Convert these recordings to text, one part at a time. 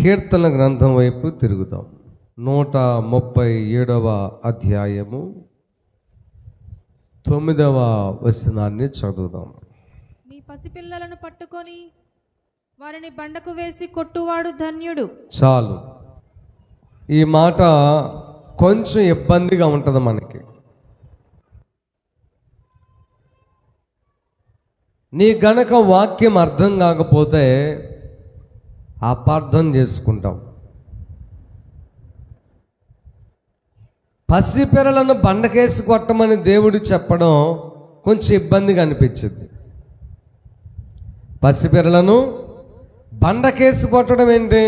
కీర్తన గ్రంథం వైపు తిరుగుదాం. 137వ అధ్యాయము 9వ వచనాన్ని చదువుదాం. నీ పసిపిల్లలను పట్టుకొని వారిని బండకు వేసి కొట్టువాడు ధన్యుడు. చాలు, ఈ మాట కొంచెం ఇబ్బందిగా ఉంటుంది మనకి. నీ గనక వాక్యం అర్థం కాకపోతే అపార్థం చేసుకుంటాం. పసిపిల్లలను బండకేసి కొట్టమని దేవుడు చెప్పడం కొంచెం ఇబ్బందిగా అనిపించింది. పసిపిల్లలను బండకేసి కొట్టడం ఏంటి?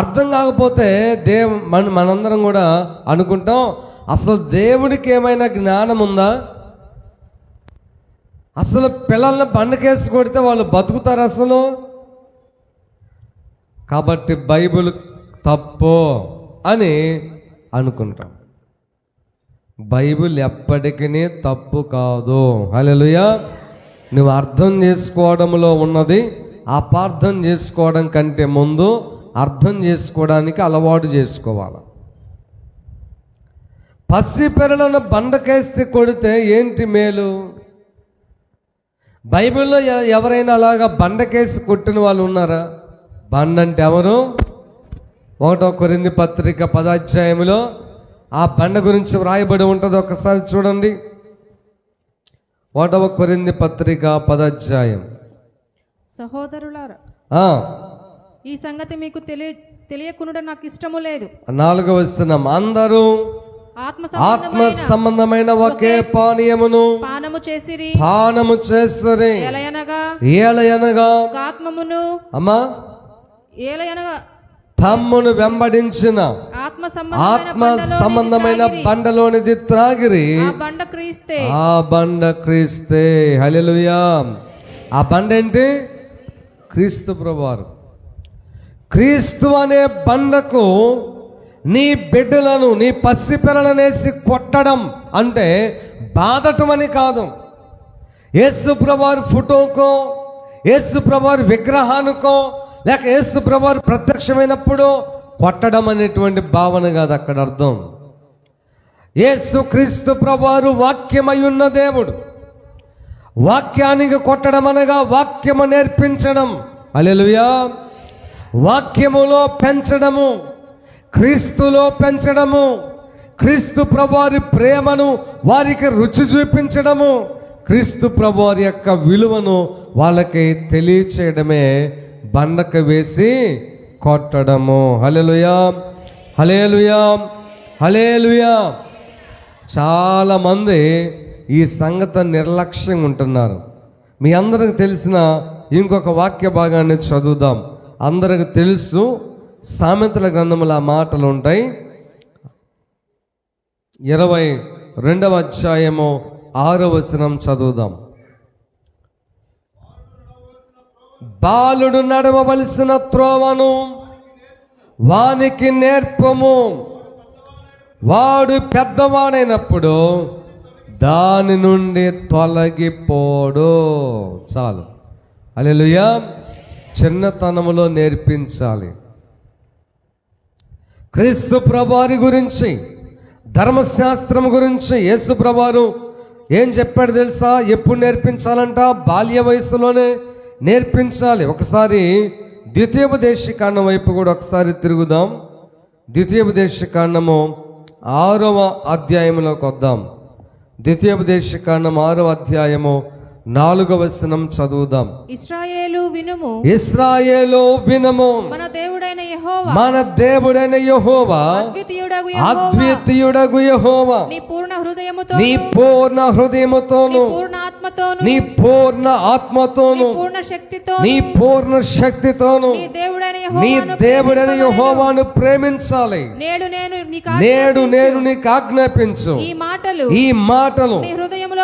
అర్థం కాకపోతే మనందరం కూడా అనుకుంటాం, అసలు దేవుడికి ఏమైనా జ్ఞానం ఉందా? అసలు పిల్లల్ని బండకేసి కొడితే వాళ్ళు బతుకుతారు అసలు? కాబట్టి బైబిల్ తప్పు అని అనుకుంటాం. బైబిల్ ఎప్పటికీ తప్పు కాదు. హల్లెలూయా. నువ్వు అర్థం చేసుకోవడంలో ఉన్నది అపార్థం చేసుకోవడం కంటే ముందు అర్థం చేసుకోవడానికి అలవాటు చేసుకోవాలి. పసిపిల్లలను బండకేసి కొడితే ఏంటి మేలు? బైబిల్లో ఎవరైనా అలాగా బండకేసి కొట్టిన వాళ్ళు ఉన్నారా? బండ అంటే ఎవరు? 1 కొరింథీ పత్రిక 10వ అధ్యాయంలో ఆ బండ గురించి వ్రాయబడి ఉంటుంది. ఒకసారి చూడండి. 1 కొరింథీ పత్రిక 10వ అధ్యాయం. సహోదరులారా, ఈ సంగతి మీకు తెలియకుండా నాకు ఇష్టము లేదు. 4వ వచనం, అందరూ ఆత్మ సంబంధమైన ఒకే పానీయమును పానము చేసిరి. ఏలయనగా అమ్మా తమ్మును వెంబడించిన ఆత్మ సంబంధమైన బండలోనిది త్రాగిరి. ఆ బండ క్రీస్తే. హల్లెలూయా. ఆ బండ ఏంటి? క్రీస్తు ప్రభువారు. క్రీస్తు అనే బండకు నీ బిడ్డలను, నీ పసిపిల్లలనేసి కొట్టడం అంటే బాధటం అని కాదు. యేసు ప్రభువారి ఫోటోకో, యేసు ప్రభువారి విగ్రహానికో, లేక యేసు ప్రభువారు ప్రత్యక్షమైనప్పుడు కొట్టడం అనేటువంటి భావన కాదు అక్కడ అర్థం. యేసు క్రీస్తు ప్రభువారు వాక్యమై ఉన్న దేవుడు. వాక్యానికి కొట్టడం అనగా వాక్యము నేర్పించడం. హల్లెలూయా. వాక్యములో పెంచడము, క్రీస్తులో పెంచడము, క్రీస్తు ప్రభువారి ప్రేమను వారికి రుచి చూపించడము, క్రీస్తు ప్రభువారి యొక్క విలువను వాళ్ళకి తెలియచేయడమే బండకు వేసి కొట్టడము. హల్లెలూయా, హల్లెలూయా, హల్లెలూయా. చాలామంది ఈ సంగతి నిర్లక్ష్యంగా ఉంటున్నారు. మీ అందరికి తెలిసిన ఇంకొక వాక్య భాగాన్ని చదువుదాం. అందరికి తెలుసు, సామెతల గ్రంథముల మాటలు ఉంటాయి. 22వ అధ్యాయము 6వ వచనం చదువుదాం. బాలుడు నడవవలసిన త్రోవను వానికి నేర్పము, వాడు పెద్దవాడైనప్పుడు దాని నుండి తొలగిపోడు. చాలు. హల్లెలూయా. చిన్నతనములో నేర్పించాలి. క్రీస్తు ప్రభువారి గురించి, ధర్మశాస్త్రం గురించి యేసు ప్రభువారు ఏం చెప్పాడు తెలుసా? ఎప్పుడు నేర్పించాలంట? బాల్య వయసులోనే నేర్పించాలి. ఒకసారి ద్వితీయోపదేశకాండం వైపు కూడా ఒకసారి తిరుగుదాం. ద్వితీయోపదేశకాండము 6వ అధ్యాయంలోకి వద్దాం. ద్వితీయోపదేశకాండం 6వ అధ్యాయము 4వ వచనం చదువుదాం. ఇశ్రాయేలు వినుము, ఇశ్రాయేలు వినుము, మన దేవుడైన యెహోవా, మన దేవుడైన యెహోవా, అద్వితీయుడగు యెహోవా, నీ పూర్ణ హృదయముతో, నీ పూర్ణ హృదయముతోను, పూర్ణ ఆత్మతోను, నీ పూర్ణ ఆత్మతోను, పూర్ణ శక్తితో, నీ పూర్ణ శక్తితోను నీ దేవుడైన యెహోవాను ప్రేమించాలి. నేడు నేను నీకు ఆజ్ఞాపించు ఈ మాటలు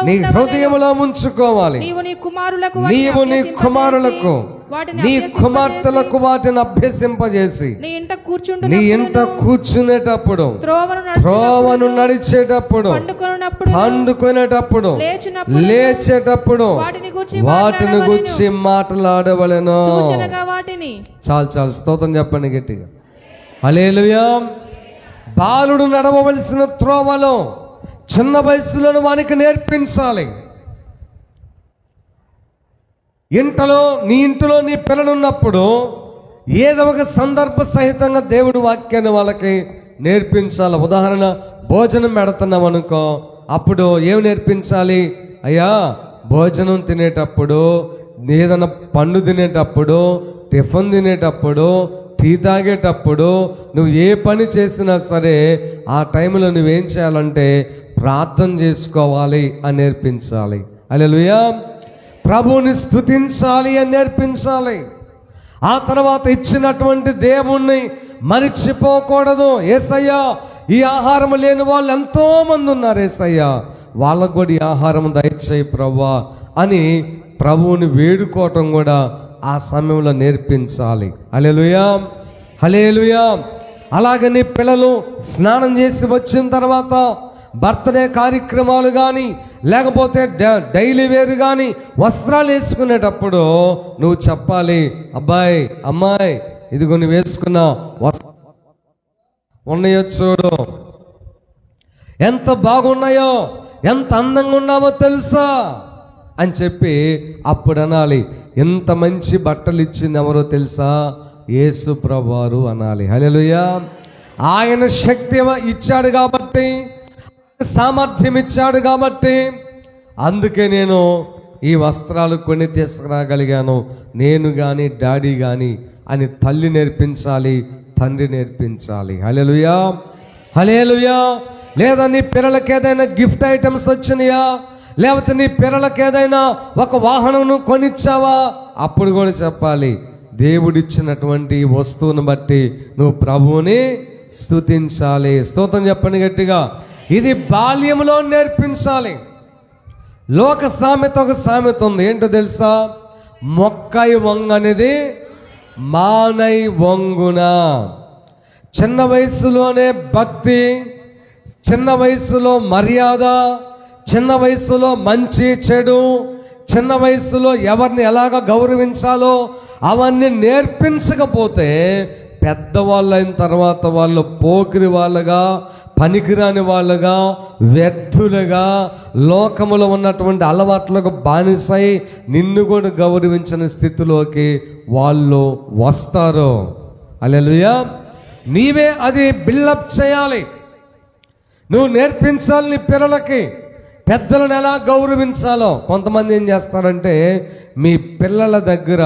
నీ హృదయములో ఉంచుకోవాలి. నీవు నీ కుమారులకు వాటిని నీ అభ్యసింపజేసి, కుమార్తెలకు వాటిని అభ్యసింపజేసి నీ ఇంట నీ ఇంట కూర్చునేటప్పుడు త్రోవను త్రోవను నడిచేటప్పుడు పండుకునేటప్పుడు లేచేటప్పుడు వాటిని గురించి మాట్లాడవలెను. వాటిని చాలు చాలు, స్తోత్రం చెప్పండి గట్టిగా. హల్లెలూయా. బాలుడు నడవవలసిన త్రోవలో చిన్న వయసులో వానికి నేర్పించాలి. నీ ఇంటిలో నీ పిల్లలు ఉన్నప్పుడు ఏదో ఒక సందర్భ సహితంగా దేవుడు వాక్యాన్ని వాళ్ళకి నేర్పించాలి. ఉదాహరణ, భోజనం పెడుతున్నాం అనుకో, అప్పుడు ఏమి నేర్పించాలి? అయ్యా, భోజనం తినేటప్పుడు, ఏదైనా పండు తినేటప్పుడు, టిఫిన్ తినేటప్పుడు, టీ తాగేటప్పుడు, నువ్వు ఏ పని చేసినా సరే ఆ టైంలో నువ్వేం చేయాలంటే ప్రార్థన చేసుకోవాలి అని నేర్పించాలి. హల్లెలూయా. ప్రభువుని స్తుతించాలి అని నేర్పించాలి. ఆ తర్వాత ఇచ్చినటువంటి దేవుణ్ణి మరిచిపోకూడదు. యేసయ్యా, ఈ ఆహారం లేని వాళ్ళు ఎంతో మంది ఉన్నారు యేసయ్యా, వాళ్ళకు కూడా ఈ ఆహారం దయచేయి ప్రభువా అని ప్రభువుని వేడుకోవటం కూడా ఆ సమయంలో నేర్పించాలి. హల్లెలూయా, హల్లెలూయా. అలాగే నీ పిల్లలు స్నానం చేసి వచ్చిన తర్వాత బర్త్డే కార్యక్రమాలు కానీ లేకపోతే డైలీ వేరు కానీ వస్త్రాలు వేసుకునేటప్పుడు నువ్వు చెప్పాలి, అబ్బాయి అమ్మాయి ఇదిగో నువ్వు వేసుకున్న ఉన్నాయో చూడు, ఎంత బాగున్నాయో, ఎంత అందంగా ఉన్నావో తెలుసా అని చెప్పి అప్పుడు అనాలి. ఎంత మంచి బట్టలు ఇచ్చింది ఎవరో తెలుసా? యేసు ప్రభువారు అనాలి. హల్లెలూయా. ఆయన శక్తి ఇచ్చాడు కాబట్టి, సామర్థ్యం ఇచ్చాడు కాబట్టి, అందుకే నేను ఈ వస్త్రాలు కొని తీసుకురాగలిగాను, నేను కానీ డాడీ కానీ అని తల్లి నేర్పించాలి, తండ్రి నేర్పించాలి. హల్లెలూయా, హల్లెలూయా. లేదా నీ పిల్లలకి ఏదైనా గిఫ్ట్ ఐటమ్స్ వచ్చినాయా, లేకపోతే నీ పిల్లలకి ఏదైనా ఒక వాహనం కొనిచ్చావా, అప్పుడు కూడా చెప్పాలి, దేవుడిచ్చినటువంటి వస్తువును బట్టి నువ్వు ప్రభువుని స్తుతించాలి. స్తోత్రం చెప్పండి గట్టిగా. ఇది బాల్యంలో నేర్పించాలి. లోక సామెత ఒక సామెత ఉంది, ఏంటో తెలుసా? మొక్కై వంగనేది మానై వంగున. చిన్న వయసులోనే భక్తి, చిన్న వయసులో మర్యాద, చిన్న వయసులో మంచి చెడు, చిన్న వయసులో ఎవరిని ఎలాగ గౌరవించాలో అవన్నీ నేర్పించకపోతే పెద్దవాళ్ళు అయిన తర్వాత వాళ్ళు పోకిరి వాళ్ళగా, పనికిరాని వాళ్ళగా, వ్యర్థులుగా, లోకములో ఉన్నటువంటి అలవాట్లకు బానిసై నిన్ను కూడా గౌరవించిన స్థితిలోకి వాళ్ళు వస్తారు. హల్లెలూయా. నీవే అది బిల్డప్ చేయాలి, నువ్వు నేర్పించాలి నీ పిల్లలకి పెద్దలను ఎలా గౌరవించాలో. కొంతమంది ఏం చేస్తారంటే మీ పిల్లల దగ్గర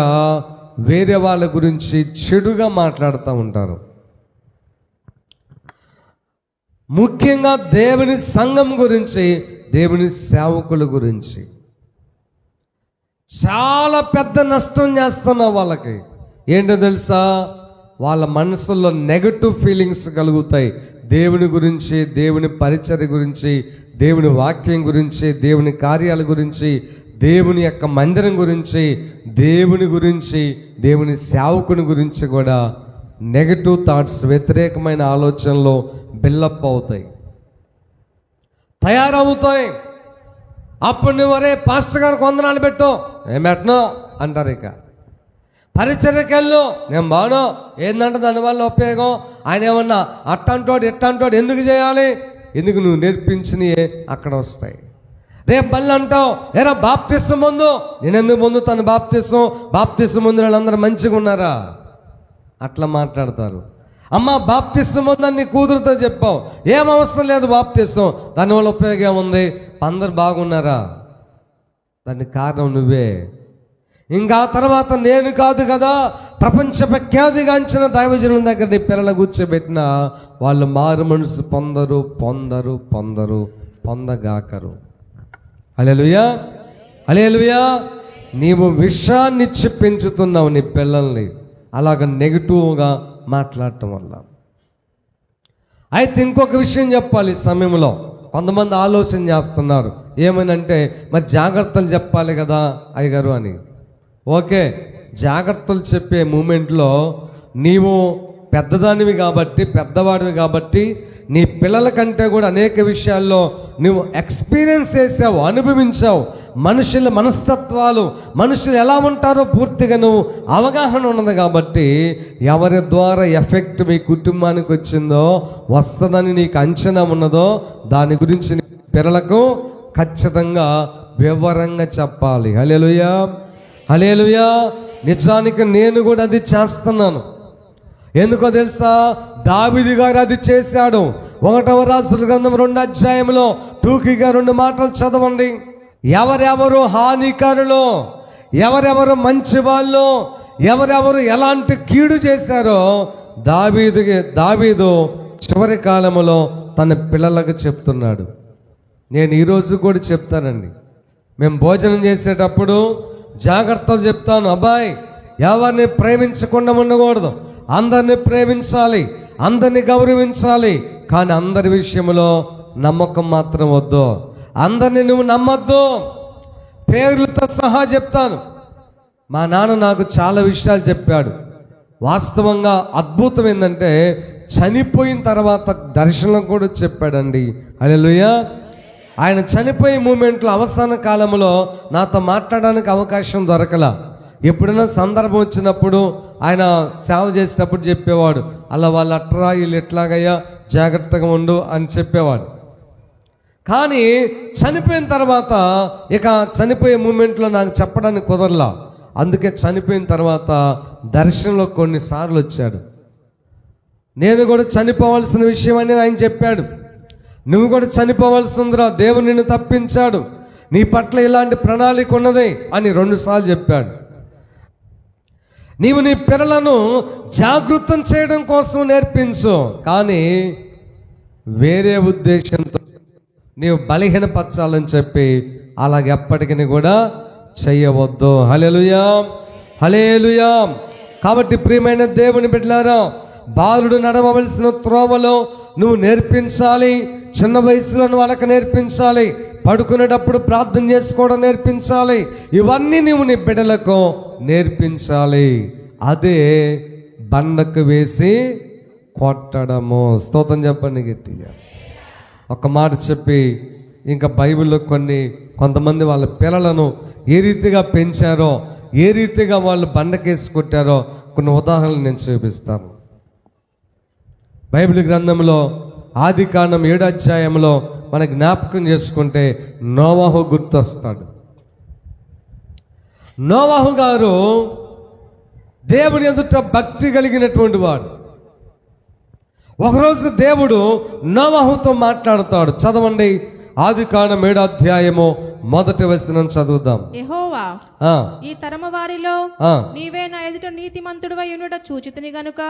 వేరే వాళ్ళ గురించి చెడుగా మాట్లాడుతూ ఉంటారు. ముఖ్యంగా దేవుని సంఘం గురించి, దేవుని సేవకుల గురించి చాలా పెద్ద నష్టం చేస్తున్నావు వాళ్ళకి. ఏంటో తెలుసా? వాళ్ళ మనసుల్లో నెగటివ్ ఫీలింగ్స్ కలుగుతాయి. దేవుని గురించి, దేవుని పరిచర్య గురించి, దేవుని వాక్యం గురించి, దేవుని కార్యాల గురించి, దేవుని యొక్క మందిరం గురించి, దేవుని సేవకుని గురించి కూడా నెగటివ్ థాట్స్, వ్యతిరేకమైన ఆలోచనలు బిల్డప్ అవుతాయి, తయారవుతాయి. అప్పుడు నువ్వు అరే పాస్టర్ గారు వందనాలు పెట్టు, ఏం పెట్టను అంటారు. ఇక పరిచర్యకి వెళ్ళు, నేను బాను, ఏంటంటే దానివల్ల ఉపయోగం, ఆయన ఏమన్నా అట్టంటోడు ఇట్టంటోడు ఎందుకు చేయాలి? ఎందుకు నువ్వు నేర్పించినవి అక్కడ వస్తాయి. రేపు మళ్ళీ అంటావు, ఏరా బాప్తిసం ముందు, నేను ఎందుకు పొందుతాను బాప్తిసం ముందు వాళ్ళందరూ మంచిగా ఉన్నారా? అట్లా మాట్లాడతారు. అమ్మ బాప్తిసం ముందని నీ కూతురుతో చెప్పావు, ఏం అవసరం లేదు బాప్తిసం, దానివల్ల ఉపయోగం ఉంది, అందరు బాగున్నారా? దానికి కారణం నువ్వే. ఇంకా తర్వాత నేను కాదు కదా, ప్రపంచ ప్రఖ్యాతిగాంచిన దైవజనుల దగ్గర నీ పిల్లల కూర్చోబెట్టిన వాళ్ళు మారు మనసు పొందగాకరు. హల్లెలూయా, హల్లెలూయా. నీవు విషాన్నిచ్చి పెంచుతున్నావు నీ పిల్లల్ని అలాగ నెగిటివ్గా మాట్లాడటం వల్ల. అయితే ఇంకొక విషయం చెప్పాలి. ఈ సమయంలో కొంతమంది ఆలోచన చేస్తున్నారు, ఏమనంటే మరి జాగ్రత్తలు చెప్పాలి కదా అయ్యగారు అని. ఓకే, జాగ్రత్తలు చెప్పే మూమెంట్లో నీవు పెద్దదానివి కాబట్టి, పెద్దవాడివి కాబట్టి నీ పిల్లల కంటే కూడా అనేక విషయాల్లో నువ్వు ఎక్స్పీరియన్స్ చేసావు, అనుభవించావు. మనుషుల మనస్తత్వాలు, మనుషులు ఎలా ఉంటారో పూర్తిగా నువ్వు అవగాహన ఉన్నది కాబట్టి ఎవరి ద్వారా ఎఫెక్ట్ మీ కుటుంబానికి వచ్చిందో, వస్తుందని నీకు అంచనా ఉన్నదో దాని గురించి నీ పిల్లలకు ఖచ్చితంగా వివరంగా చెప్పాలి. హల్లెలూయా, హల్లెలూయా. నిజానికి నేను కూడా అది చేస్తున్నాను. ఎందుకో తెలుసా? దావీదు గారు అది చేశాడు. 1వ రాజుల గ్రంథం 2వ అధ్యాయంలో టూకీగా 2 మాటలు చదవండి. ఎవరెవరు హానికరులు, ఎవరెవరు మంచి వాళ్ళు, ఎవరెవరు ఎలాంటి కీడు చేశారో దావీదు చివరి కాలంలో తన పిల్లలకు చెప్తున్నాడు. నేను ఈరోజు కూడా చెప్తానండి. మేము భోజనం చేసేటప్పుడు జాగ్రత్తలు చెప్తాను. అబ్బాయి, ఎవరిని ప్రేమించకుండా ఉండకూడదు, అందరిని ప్రేమించాలి, అందరిని గౌరవించాలి, కానీ అందరి విషయంలో నమ్మకం మాత్రం వద్దు. అందరిని నువ్వు నమ్మొద్దు. పేర్లతో సహా చెప్తాను. మా నాన్న నాకు చాలా విషయాలు చెప్పాడు. వాస్తవంగా అద్భుతం ఏంటంటే చనిపోయిన తర్వాత దర్శనం కూడా చెప్పాడండి. హల్లెలూయా. ఆయన చనిపోయే మూమెంట్లో అవసాన కాలంలో నాతో మాట్లాడడానికి అవకాశం దొరకలా. ఎప్పుడైనా సందర్భం వచ్చినప్పుడు ఆయన సేవ చేసేటప్పుడు చెప్పేవాడు, అలా వాళ్ళు అట్రా వీళ్ళు ఎట్లాగయ్యా జాగ్రత్తగా ఉండు అని చెప్పేవాడు. కానీ చనిపోయిన తర్వాత ఇక చనిపోయే మూమెంట్లో నాకు చెప్పడానికి కుదరలా. అందుకే చనిపోయిన తర్వాత దర్శనంలో కొన్నిసార్లు వచ్చాడు. నేను కూడా చనిపోవాల్సిన విషయం అనేది ఆయన చెప్పాడు. నువ్వు కూడా చనిపోవాల్సిందిరా, దేవుడు నిన్ను తప్పించాడు, నీ పట్ల ఇలాంటి ప్రణాళిక ఉన్నది అని 2 సార్లు చెప్పాడు. నీవు నీ పిల్లలను జాగృతం చేయడం కోసం నేర్పించు, కానీ వేరే ఉద్దేశంతో నీవు బలహీనపరచాలని చెప్పి అలాగెప్పటికీ కూడా చెయ్యవద్దు. హల్లెలూయా, హల్లెలూయా. కాబట్టి ప్రియమైన దేవుని బిడ్డలారా, బాలుడు నడవవలసిన త్రోవలో నువ్వు నేర్పించాలి. చిన్న వయసులో వాళ్ళకి నేర్పించాలి. పడుకునేటప్పుడు ప్రార్థన చేసుకోవడం నేర్పించాలి. ఇవన్నీ నువ్వు నీ బిడ్డలకు నేర్పించాలి. అదే బండకు వేసి కొట్టడము. స్తోత్రం చెప్పండి గట్టిగా. ఒక మాట చెప్పి ఇంకా బైబిల్లో కొంతమంది వాళ్ళ పిల్లలను ఏ రీతిగా పెంచారో, ఏ రీతిగా వాళ్ళు బండకేసి కొట్టారో కొన్ని ఉదాహరణలు నేను చూపిస్తాను. బైబిల్ గ్రంథంలో ఆదికాండం 7వ అధ్యాయంలో మన జ్ఞాపకం చేసుకుంటే నోవాహు గుర్తొస్తాడు. నోవాహు గారు దేవుని ఎదుట భక్తి కలిగినటువంటి వాడు. ఒకరోజు దేవుడు నోవాహుతో మాట్లాడతాడు. చదవండి, ఆదికాండం 7వ అధ్యాయము 1వ వచనం చదువుదాం. యెహోవా, ఈ తరము వారిలో నీవే నా ఎదుట నీతిమంతుడివై ఉండుట చూచితిని గనుక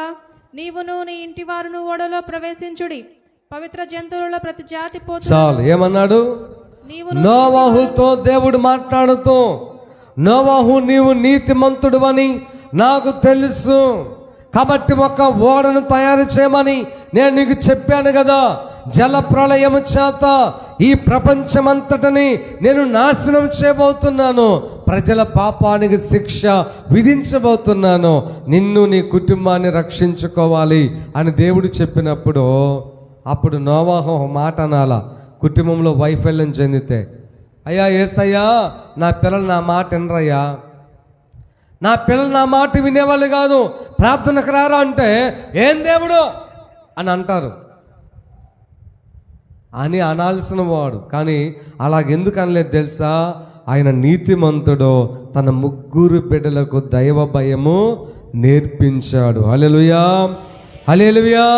నీవును నీ ఇంటి వారును ఓడలో ప్రవేశించుడి. పవిత్ర జంతువులలో ప్రతి జాతి పోతు. చాలు. ఏమన్నాడు? నోవాహుతో దేవుడు మాట్లాడుతూ, నోవాహు, నీవు నీతిమంతుడువని నాకు తెలుసు, కాబట్టి ఒక ఓడను తయారు చేయమని నేను నీకు చెప్పాను కదా. జల ప్రళయము చేత ఈ ప్రపంచమంతటిని నేను నాశనం చేయబోతున్నాను, ప్రజల పాపానికి శిక్ష విధించబోతున్నాను, నిన్ను నీ కుటుంబాన్ని రక్షించుకోవాలి అని దేవుడు చెప్పినప్పుడు అప్పుడు నోవాహు మాట అనాల. కుటుంబంలో వైఫల్యం చెందితే, అయ్యా యేసయ్యా, నా పిల్లలు నా మాట వినరయ్యా, నా పిల్లలు నా మాట వినేవాళ్ళు కాదు, ప్రార్థనకు రారా అంటే ఏం దేవుడు అని అంటారు అని అనాల్సిన వాడు. కానీ అలాగెందుకు అనలేదు తెలుసా? ఆయన నీతిమంతుడు, తన 3 బిడ్డలకు దైవ భయము నేర్పించాడు. హల్లెలూయా, హల్లెలూయా.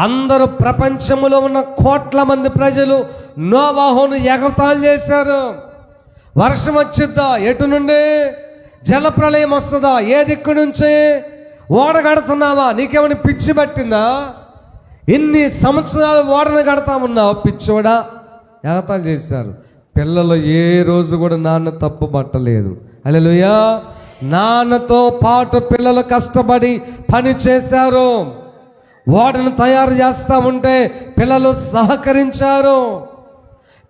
అందరూ ప్రపంచంలో ఉన్న కోట్ల మంది ప్రజలు నోవాహును ఎగతాళి చేశారు. వర్షం వచ్చిద్దా? ఎటు నుండి? జలప్రళయం వస్తుందా? ఏ దిక్కు నుంచి? ఓడ కడుతున్నావా? నీకేమైనా పిచ్చి పట్టిందా? ఇన్ని సంవత్సరాలు ఓడను కడతా ఉన్నావు పిచ్చోడా? ఎగతాళి చేశారు. పిల్లలు ఏ రోజు కూడా నాన్న తప్పు పట్టలేదు. హల్లెలూయా. నాన్నతో పాటు పిల్లలు కష్టపడి పని చేశారు. ఓడను తయారు చేస్తా ఉంటే పిల్లలు సహకరించారు.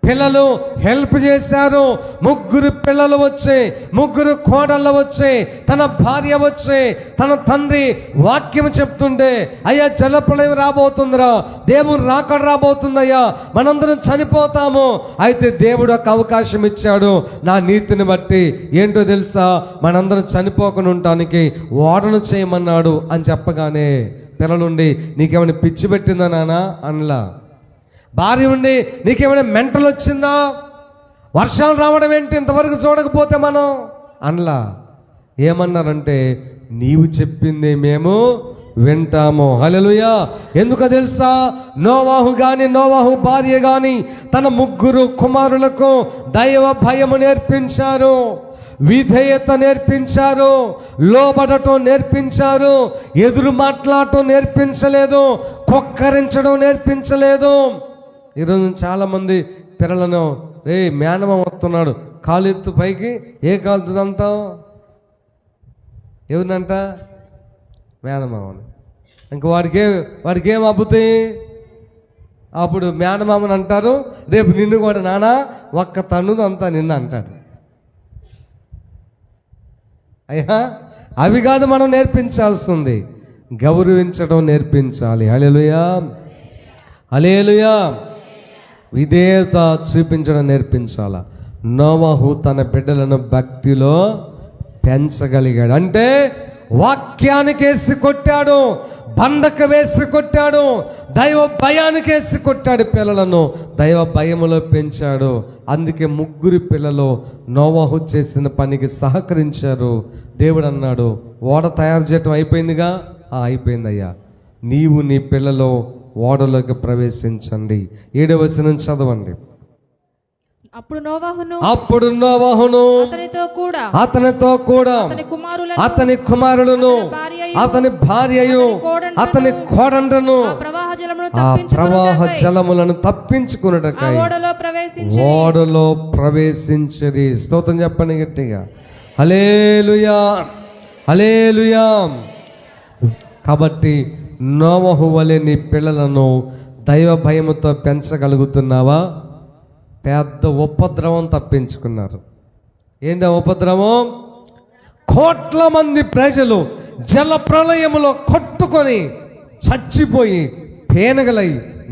పిల్లలు హెల్ప్ చేశారు. 3 పిల్లలు వచ్చి, 3 కోడళ్ళు వచ్చి, తన భార్య వచ్చి, తన తండ్రి వాక్యం చెప్తుంటే, అయ్యా జలప్రళయం రాబోతుందిరా, దేవుడు రాకడ రాబోతుందయ్యా, మనందరం చనిపోతాము. అయితే దేవుడు ఒక అవకాశం ఇచ్చాడు నా నీతిని బట్టి. ఏంటో తెలుసా, మనందరం చనిపోకుండా ఉండటానికి ఓడను చేయమన్నాడు అని చెప్పగానే పిల్లలుండి, నీకేమైనా పిచ్చి పెట్టిందా నాన్న అనలా. భార్య ఉండి, నీకేమైనా మెంటల్ వచ్చిందా, వర్షాలు రావడం ఏంటి ఇంతవరకు చూడకపోతే మనం అనలా. ఏమన్నారంటే, నీవు చెప్పింది మేము వింటాము. హల్లెలూయా. ఎందుకో తెలుసా, నోవాహు భార్య గాని తన 3 కుమారులకు దైవ భయము నేర్పించారు, విధేయత నేర్పించారు, లోబడటం నేర్పించారు, ఎదురు మాట్లాడటం నేర్పించలేదు, కొక్కరించడం నేర్పించలేదు. ఈరోజు చాలామంది పిల్లలను, మేనమామ వస్తున్నాడు, కాలు ఎత్తు పైకి, ఏ కాలుతుందంతా ఎవరినంట, మేనమామని. ఇంక వాడికి ఏం అబ్బుతాయి, అప్పుడు మేనమామని అంటారు, రేపు నిన్ను కూడా నానా ఒక్క తన్నుదంతా నిన్ను అంటాడు. అయ్యా అవి కాదు మనం నేర్పించాల్సింది, గౌరవించడం నేర్పించాలి. హల్లెలూయా, హల్లెలూయా. విధేయత చూపించడం నేర్పించాల. నోవహు తన బిడ్డలను భక్తిలో పెంచగలిగాడు. అంటే వాక్యానికి వేసి కొట్టాడు, బండకు వేసి కొట్టాడు, దైవ భయానికి వేసి కొట్టాడు. పిల్లలను దైవ భయములో పెంచాడు. అందుకే 3 పిల్లలు నోవహు చేసిన పనికి సహకరించారు. దేవుడు అన్నాడు, ఓడ తయారు చేయటం అయిపోయిందిగా, అయిపోయిందయ్యా, నీవు నీ పిల్లలు ఓడలోకి ప్రవేశించండి. 7వ వచనం చదవండి. అప్పుడు నోవహును అతనితో కూడా అతని కుమారులను, అతని భార్యయు, అతని కోడండ్రను ప్రవాహ జలములను తప్పించుకున్నటకై ఓడలో ప్రవేశించరి. స్తోత్రం చెప్పండి గట్టిగా, హల్లెలూయా, హల్లెలూయా. కాబట్టి నోవహు వలె నీ పిల్లలను దైవ భయముతో పెంచగలుగుతున్నావా? పెద్ద ఉపద్రవం తప్పించుకున్నారు. ఏంటి ఉపద్రవం? కోట్ల మంది ప్రజలు జల ప్రళయములో కొట్టుకొని చచ్చిపోయి పేనగలై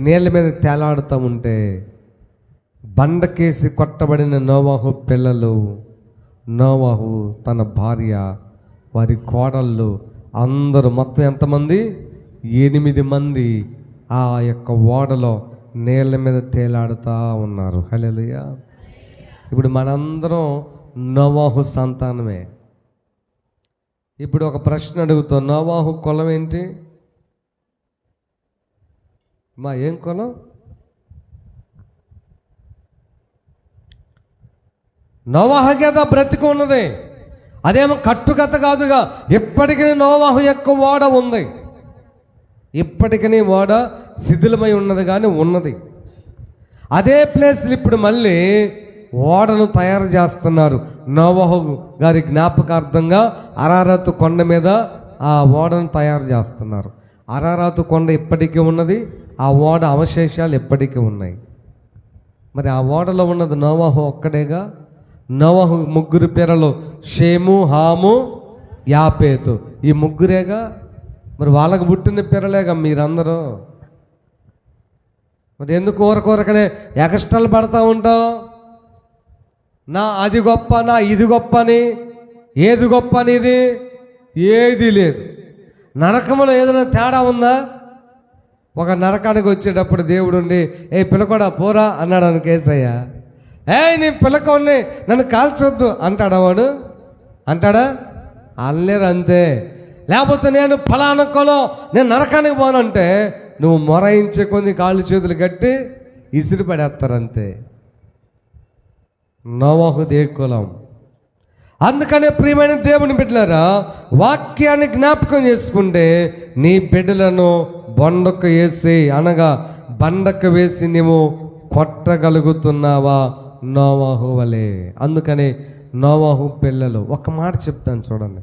నీళ్ళ మీద తేలాడుతూ ఉంటే, బండకేసి కొట్టబడిన నోవహు పిల్లలు, నోవహు తన భార్య, వారి కోడళ్ళు అందరూ మొత్తం ఎంతమంది? 8 మంది ఆ యొక్క ఓడలో నీళ్ళ మీద తేలాడుతూ ఉన్నారు. హల్లెలూయా. ఇప్పుడు మనందరం నోవహు సంతానమే. ఇప్పుడు ఒక ప్రశ్న అడుగుతాం, నోవహు కులం ఏంటి? ఏం కులం? నోవహు కదా బ్రతికి ఉన్నది, అదేమో కట్టుకథ కాదుగా. ఇప్పటికీ నోవహు యొక్క ఓడ ఉంది, ఇప్పటికీ ఓడ శిథిలమై ఉన్నది కానీ ఉన్నది. అదే ప్లేస్లో ఇప్పుడు మళ్ళీ ఓడను తయారు చేస్తున్నారు. నోవహు గారి జ్ఞాపకార్థంగా అరారతు కొండ మీద ఆ ఓడను తయారు చేస్తున్నారు. అరారతు కొండ ఇప్పటికీ ఉన్నది, ఆ ఓడ అవశేషాలు ఇప్పటికీ ఉన్నాయి. మరి ఆ ఓడలో ఉన్నది నోవహు ఒక్కడేగా. నోవహు 3 పిల్లలు, షేము, హాము, యాపేతు, ఈ 3రేగా. మరి వాళ్ళకు పుట్టిన పిల్లలేగా మీరందరూ. మరి ఎందుకు ఊరకనే ఎక్స్ట్రాలు పడతా ఉంటావు? నా అది గొప్ప, నా ఇది గొప్ప అని. ఏది గొప్ప అనేది? ఏది లేదు. నరకములో ఏదైనా తేడా ఉందా? ఒక నరకానికి వచ్చేటప్పుడు దేవుడు ఉండి, పిల్లకోడా పోరా అన్నాడు అని కేసయ్య. నీ పిల్లకోడిని నన్ను కాల్చొద్దు అంటాడా వాడు? అంటాడా? అల్లేరు అంతే. లేకపోతే నేను ఫలానా కులం, నేను నరకానికి పోనంటే నువ్వు మొరాయించే కొన్ని కాళ్ళు చేతులు కట్టి ఇసిరి పడేస్తారంతే. నోవహుదే కులం. అందుకనే ప్రియమైన దేవుని బిడ్డలారా, వాక్యాన్ని జ్ఞాపకం చేసుకుంటే నీ బిడ్డలను బండకు వేసి, అనగా బండకు వేసి నీవు కొట్టగలుగుతున్నావా? నోవహు వలె. అందుకనే నోవహు పిల్లలు, ఒక మాట చెప్తాను చూడండి,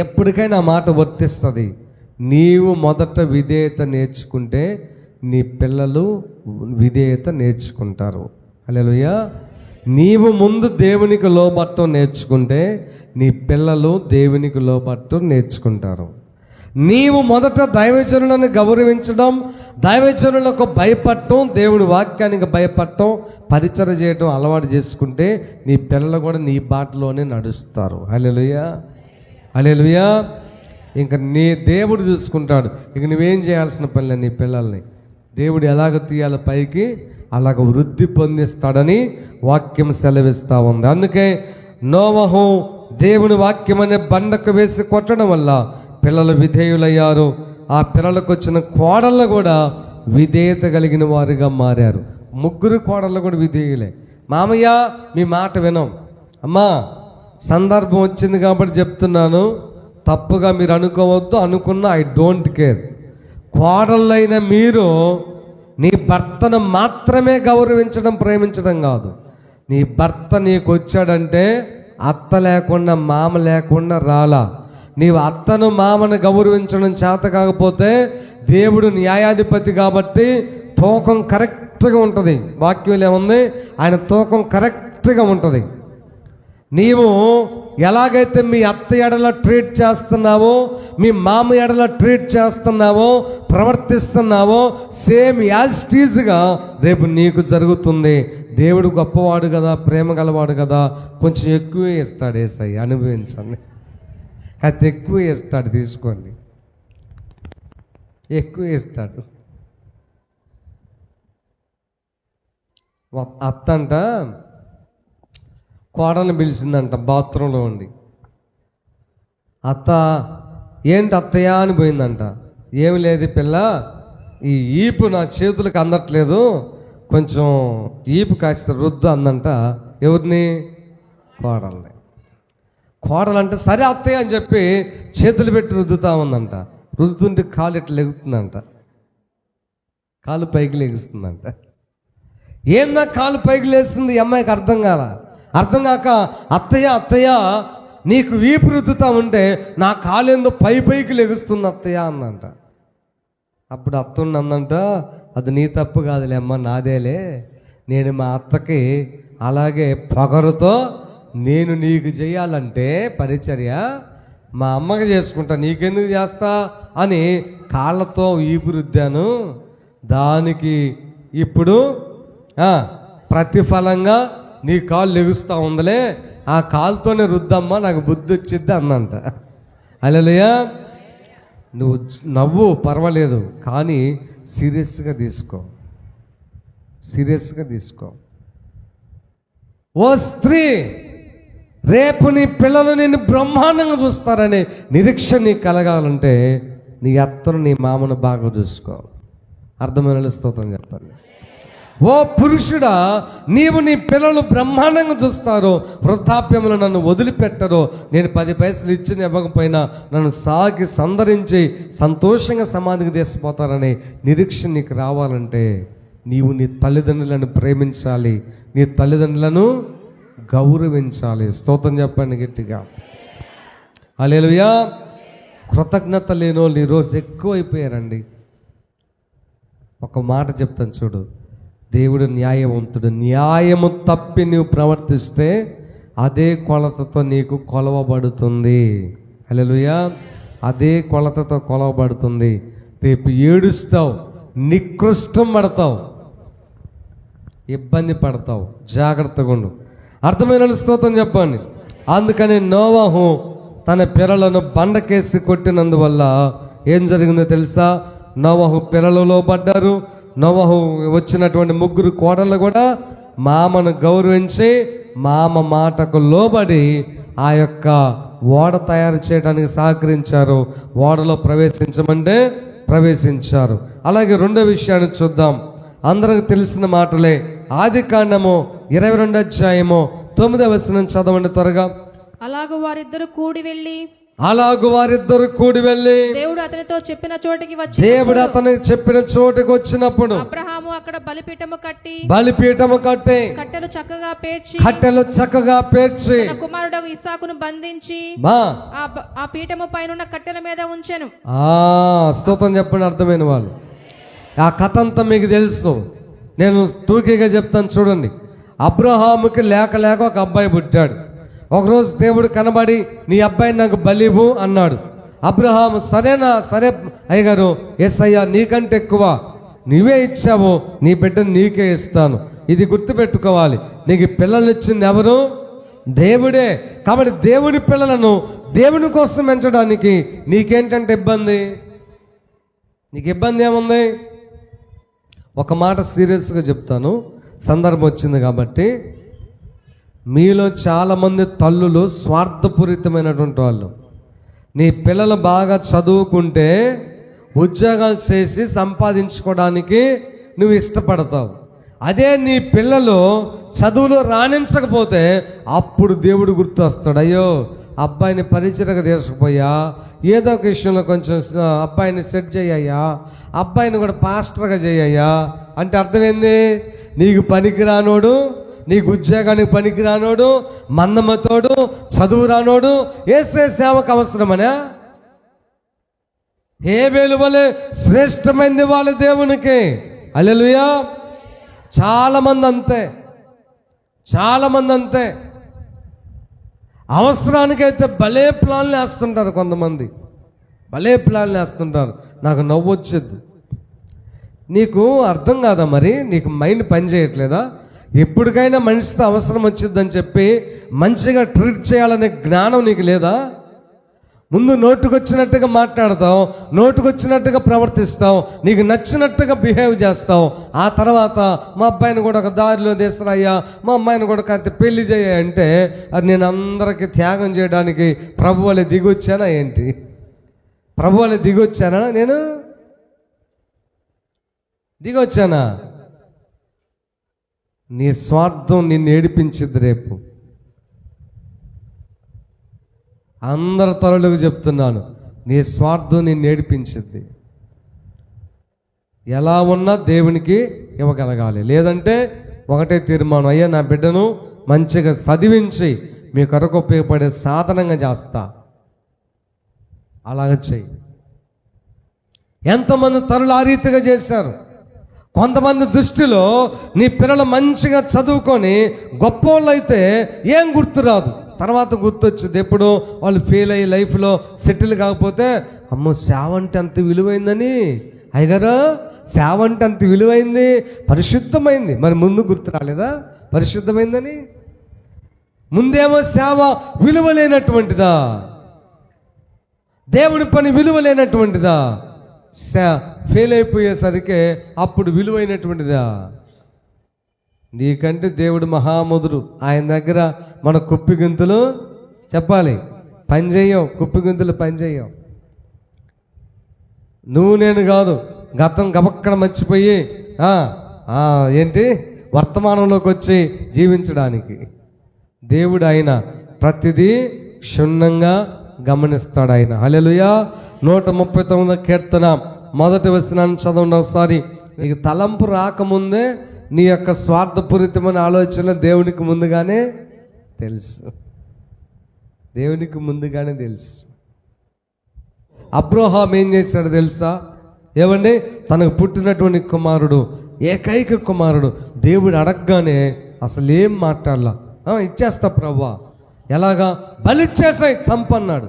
ఎప్పటికైనా మాట వర్తిస్తుంది. నీవు మొదట విధేయత నేర్చుకుంటే నీ పిల్లలు విధేయత నేర్చుకుంటారు. హల్లెలూయా. నీవు ముందు దేవునికి లోబట్టం నేర్చుకుంటే నీ పిల్లలు దేవునికి లోబట్టం నేర్చుకుంటారు. నీవు మొదట దైవజనులను గౌరవించడం, దైవజనులకు భయపడటం, దేవుని వాక్యానికి భయపడటం, పరిచర్య చేయటం అలవాటు చేసుకుంటే నీ పిల్లలు కూడా నీ బాటలోనే నడుస్తారు. హల్లెలూయా, హల్లెలూయా. ఇంక నీ దేవుడు చూసుకుంటాడు. ఇంక నువ్వేం చేయాల్సిన పనిలే. నీ పిల్లల్ని దేవుడు ఎలాగ తీయాలి పైకి, అలాగ వృద్ధి పొందిస్తాడని వాక్యం సెలవిస్తూ ఉంది. అందుకే నోవహు దేవుని వాక్యం అనే బండకు వేసి కొట్టడం వల్ల పిల్లలు విధేయులయ్యారు. ఆ పిల్లలకు వచ్చిన కోడళ్ళు కూడా విధేయత కలిగిన వారుగా మారారు. ముగ్గురు కోడళ్ళు కూడా విధేయులే. మామయ్య మీ మాట వినం. అమ్మా సందర్భం వచ్చింది కాబట్టి చెప్తున్నాను, తప్పుగా మీరు అనుకోవద్దు. అనుకున్న ఐ డోంట్ కేర్. కోడళ్ళైన మీరు నీ భర్తను మాత్రమే గౌరవించడం, ప్రేమించడం కాదు. నీ భర్త నీకు వచ్చాడంటే అత్త లేకుండా మామ లేకుండా రాలా. నీవు అత్తను మామను గౌరవించడం చేత కాకపోతే దేవుడు న్యాయాధిపతి కాబట్టి తూకం కరెక్ట్గా ఉంటుంది. వాక్యం ఏముంది? ఆయన తూకం కరెక్ట్గా ఉంటుంది. నీవు ఎలాగైతే మీ అత్త ఎడల ట్రీట్ చేస్తున్నావో, మీ మామ ఎడల ట్రీట్ చేస్తున్నావో, ప్రవర్తిస్తున్నావో, సేమ్ యాజ్ టీజ్గా రేపు నీకు జరుగుతుంది. దేవుడు గొప్పవాడు కదా, ప్రేమ గలవాడు కదా, కొంచెం ఎక్కువే ఇస్తాడు. యేసయ్య అనుభవించండి. అది ఎక్కువ ఇస్తాడు, తీసుకోండి. ఎక్కువ ఇస్తాడు. అత్త అంట కోడల్ని పిలిచిందంట బాత్రూంలో ఉండి. అత్త ఏంటి అత్తయ్య అని పోయిందంట. ఏమి లేదు పిల్ల, ఈ ఈపు నా చేతులకు అందట్లేదు, కొంచెం ఈపు కాస్త రుద్దు అందంట. ఎవరిని? కోడల్ని. కోడలంటే సరే అత్తయ్య అని చెప్పి చేతులు పెట్టి రుద్దుతా ఉందంట. రుద్దుతుంటే కాలు ఇట్లా లెగుతుందంట, కాలు పైకి లెగుస్తుందంట. ఏందా కాలు పైకి లేస్తుంది? ఈ అమ్మాయికి అర్థం కాక అత్తయ్య అత్తయ్య నీకు వీపు రుద్దుతా ఉంటే నా కాలేందో పైకి లెగుస్తుంది అత్తయ్య అందంట. అప్పుడు అత్త అందంట, అది నీ తప్పు కాదులే అమ్మ, నాదేలే. నేను మా అత్తకి అలాగే పొగరుతో నేను నీకు చేయాలంటే పరిచర్య మా అమ్మకి చేసుకుంటా, నీకెందుకు చేస్తా అని కాళ్ళతో వీపు రుద్దాను. దానికి ఇప్పుడు ప్రతిఫలంగా నీ కాలు లెగుస్తూ ఉందిలే, ఆ కాలుతోనే రుద్దమ్మా, నాకు బుద్ధి వచ్చిద్ది అందంట. హల్లెలూయా. నువ్వు నవ్వు పర్వాలేదు, కానీ సీరియస్గా తీసుకో. ఓ స్త్రీ, రేపు నీ పిల్లలు నిన్ను బ్రహ్మాండంగా చూస్తారనే నిరీక్షణ నీకు కలగాలంటే నీ అత్తను నీ మామను బాగా చూసుకో. అర్థమైన స్తోత్రం చెప్పండి. ఓ పురుషుడా, నీవు నీ పిల్లలు బ్రహ్మాండంగా చూస్తారో, వృద్ధాప్యములు నన్ను వదిలిపెట్టరో, నేను 10 పైసలు ఇచ్చిన ఇవ్వకపోయినా నన్ను సాగి సందరించి సంతోషంగా సమాధికి తీసుకుపోతారనే నిరీక్షణ నీకు రావాలంటే నీవు నీ తల్లిదండ్రులను ప్రేమించాలి, నీ తల్లిదండ్రులను గౌరవించాలి. స్తోత్రం చెప్పండి గట్టిగా. హల్లెలూయా. కృతజ్ఞత లేనోళ్ళు ఈరోజు ఎక్కువైపోయారండి. ఒక మాట చెప్తాను చూడు, దేవుడు న్యాయవంతుడు. న్యాయము తప్పి నువ్వు ప్రవర్తిస్తే అదే కొలతతో నీకు కొలవబడుతుంది. హల్లెలూయా. అదే కొలతతో కొలవబడుతుంది. రేపు ఏడుస్తావు, నికృష్టం పడతావు, ఇబ్బంది పడతావు. జాగ్రత్తగా ఉండు. అర్థమైన స్తోత్రం చెప్పండి. అందుకని నోవహు తన పిల్లలను బండకేసి కొట్టినందువల్ల ఏం జరిగిందో తెలుసా? నోవహు పిల్లలలో పడ్డారు. నోవహు వచ్చినటువంటి 3 కోడళ్ళు కూడా మామను గౌరవించి మామ మాటకు లోబడి ఆ యొక్క ఓడ తయారు చేయడానికి సహకరించారు. ఓడలో ప్రవేశించమంటే ప్రవేశించారు. అలాగే రెండో విషయాన్ని చూద్దాం. అందరికి తెలిసిన మాటలే. ఆదికాండము 22వ అధ్యాయము 9వ వచనం చదవండి త్వరగా. అలాగు వారిద్దరు కూడి వెళ్ళి దేవుడు అతనితో చెప్పిన చోటికి వచ్చినప్పుడు అబ్రహాము అక్కడ బలిపీఠము కట్టి కట్టెలు చక్కగా పేర్చి తన కుమారుడు ఇస్సాకును బంధించి ఆ పీఠము పైన కట్టెల మీద ఉంచెను. స్తోత్రం చెప్పండి అర్థమైన వాళ్ళు. ఆ కథ అంతా మీకు తెలుసు. నేను టూకీగా చెప్తాను చూడండి. అబ్రహాముకి లేక లేక ఒక అబ్బాయి పుట్టాడు. ఒకరోజు దేవుడు కనబడి నీ అబ్బాయిని నాకు బలివు అన్నాడు. అబ్రహాము సరేనా, సరే అయ్యగారు, యేసయ్యా నీకంటే ఎక్కువ నీవే ఇచ్చావు, నీ బిడ్డను నీకే ఇస్తాను. ఇది గుర్తుపెట్టుకోవాలి, నీకు పిల్లలు ఇచ్చింది ఎవరు? దేవుడే. కాబట్టి దేవుని పిల్లలను దేవుని కోసం పెంచడానికి నీకేంటంటే ఇబ్బంది? నీకు ఇబ్బంది ఏముంది? ఒక మాట సీరియస్గా చెప్తాను, సందర్భం వచ్చింది కాబట్టి. మీలో చాలామంది తల్లులు స్వార్థపూరితమైనటువంటి వాళ్ళు. నీ పిల్లలు బాగా చదువుకుంటే ఉద్యోగాలు చేసి సంపాదించుకోవడానికి నువ్వు ఇష్టపడతావు. అదే నీ పిల్లలు చదువులో రాణించకపోతే అప్పుడు దేవుడు గుర్తు వస్తాడు. అయ్యో అబ్బాయిని పరిచయగా తీసుకుపోయా, ఏదో ఒక విషయంలో కొంచెం అబ్బాయిని సెట్ చేయయ్యా, అబ్బాయిని కూడా పాస్టర్గా చేయయ్యా అంటే అర్థమైంది, నీకు పనికిరానోడు, నీకు ఉద్యోగానికి పనికిరానోడు, మందమతోడు, చదువు రానోడు యేసే సేవకు అవసరమనే. హేబేలు వలె శ్రేష్టమైంది వాళ్ళ దేవునికి. హల్లెలూయా. చాలామంది అంతే, చాలామంది అంతే. అవసరానికైతే భలే ప్లాన్లు వేస్తుంటారు కొంతమంది, భలే ప్లాన్లు వేస్తుంటారు. నాకు నవ్వు వచ్చేది. నీకు అర్థం కాదా మరి? నీకు మైండ్ పని చేయట్లేదా? ఎప్పటికైనా మనిషితో అవసరం వచ్చిందని చెప్పి మంచిగా ట్రీట్ చేయాలనే జ్ఞానం నీకు లేదా? ముందు నోటుకొచ్చినట్టుగా మాట్లాడతావు, నోటుకొచ్చినట్టుగా ప్రవర్తిస్తావు, నీకు నచ్చినట్టుగా బిహేవ్ చేస్తావు. ఆ తర్వాత మా అబ్బాయిని కూడా ఒక దారిలో తీసరాయ్యా, మా అమ్మాయిని కూడా కాస్త పెళ్లి చేయ అంటే అది నేను అందరికీ త్యాగం చేయడానికి ప్రభు వాళ్ళే దిగొచ్చానా ఏంటి? ప్రభు వాళ్ళే దిగొచ్చానా? నేను దిగొచ్చానా? నీ స్వార్థం నిన్ను ఏడిపించింది. రేపు అందరి తరలుగా చెప్తున్నాను, నీ స్వార్థం నిన్ను ఏడిపించింది. ఎలా ఉన్నా దేవునికి ఇవ్వగలగాలి. లేదంటే ఒకటే తీర్మానం, అయ్యా నా బిడ్డను మంచిగా చదివించి మీ కొరకు ఉపయోగపడే సాధనంగా చేస్తా, అలాగ చెయ్యి. ఎంతమంది తరులు ఆ రీతిగా చేశారు. కొంతమంది దృష్టిలో నీ పిల్లలు మంచిగా చదువుకొని గొప్పోళ్ళు అయితే ఏం గుర్తురాదు, తర్వాత గుర్తొచ్చింది ఎప్పుడు వాళ్ళు ఫెయిల్ అయ్యి లైఫ్లో సెటిల్ కాకపోతే, అమ్మో సేవ అంటే అంత విలువైందని, అయ్యగారు సేవ అంటే అంత విలువైంది, పరిశుద్ధమైంది. మరి ముందు గుర్తు రాలేదా పరిశుద్ధమైందని? ముందేమో సేవ విలువలేనటువంటిదా, దేవుని పని విలువలేనటువంటిదా, ఫెయిల్ అయిపోయేసరికి అప్పుడు విలువైనటువంటిదా? నీకంటే దేవుడు మహాముదురు. ఆయన దగ్గర మన కుప్పిగింతులు చెప్పాలి, పని చెయ్యం, కుప్పిగింతులు పని చెయ్యం. నువ్వు నేను కాదు, గతం గబక్కడ మర్చిపోయి ఏంటి వర్తమానంలోకి వచ్చి జీవించడానికి. దేవుడు ఆయన ప్రతిదీ క్షుణ్ణంగా గమనిస్తాడు ఆయన. హల్లెలూయా. 139వ కీర్తన 1వ వచనాన్ని చదవండి ఒకసారి. నీకు తలంపు రాకముందే నీ యొక్క స్వార్థపూరితమైన ఆలోచన దేవునికి ముందుగానే తెలుసు, దేవునికి ముందుగానే తెలుసు. అబ్రహాం ఏం చేశాడు తెలుసా? ఏమండి, తనకు పుట్టినటువంటి కుమారుడు, ఏకైక కుమారుడు, దేవుడు అడగగానే అసలు ఏం మాట్లాడలా, ఇచ్చేస్తా ప్రభా, ఎలాగా? బలిచ్చేసాయి, చంపన్నాడు.